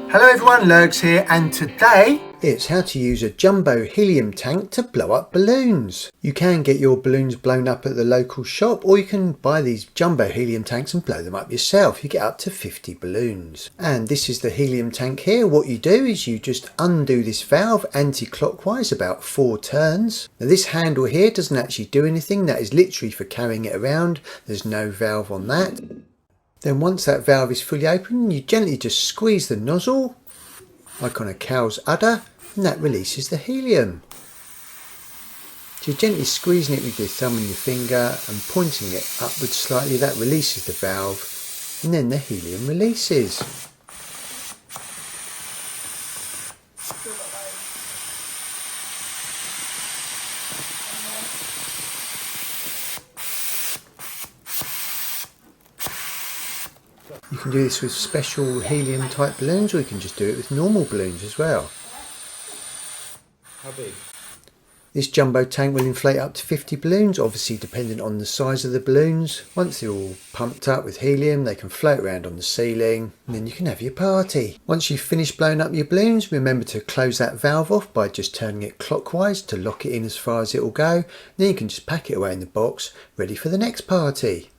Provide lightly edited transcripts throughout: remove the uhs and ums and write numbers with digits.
Hello everyone, Lurgs here, and today it's how to use a jumbo helium tank to blow up balloons. You can get your balloons blown up at the local shop, or you can buy these jumbo helium tanks and blow them up yourself. You get up to 50 balloons. And this is the helium tank here. What you do is you just undo this valve anti-clockwise about 4 turns. Now this handle here doesn't actually do anything. That is literally for carrying it around. There's no valve on that. Then once that valve is fully open, you gently just squeeze the nozzle, like on a cow's udder, and that releases the helium. So you're gently squeezing it with your thumb and your finger and pointing it upwards slightly, that releases the valve, and then the helium releases. You can do this with special helium type balloons, or you can just do it with normal balloons as well. How big? This jumbo tank will inflate up to 50 balloons, obviously dependent on the size of the balloons. Once they're all pumped up with helium, they can float around on the ceiling, and then you can have your party. Once you've finished blowing up your balloons, remember to close that valve off by just turning it clockwise to lock it in as far as it will go. Then you can just pack it away in the box, ready for the next party.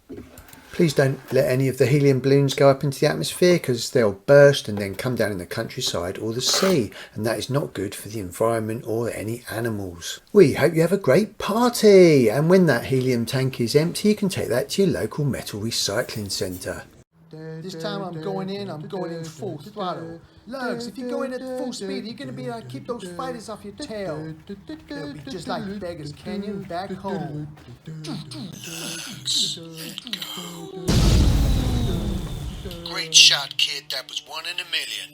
Please don't let any of the helium balloons go up into the atmosphere, because they'll burst and then come down in the countryside or the sea, and that is not good for the environment or any animals. We hope you have a great party, and when that helium tank is empty, you can take that to your local metal recycling centre. This time I'm going in full throttle. Lurgs, if you go in at full speed, you're going to be able to keep those fighters off your tail. It'll be just like Beggars Canyon back home. Great shot, kid. That was 1 in a million.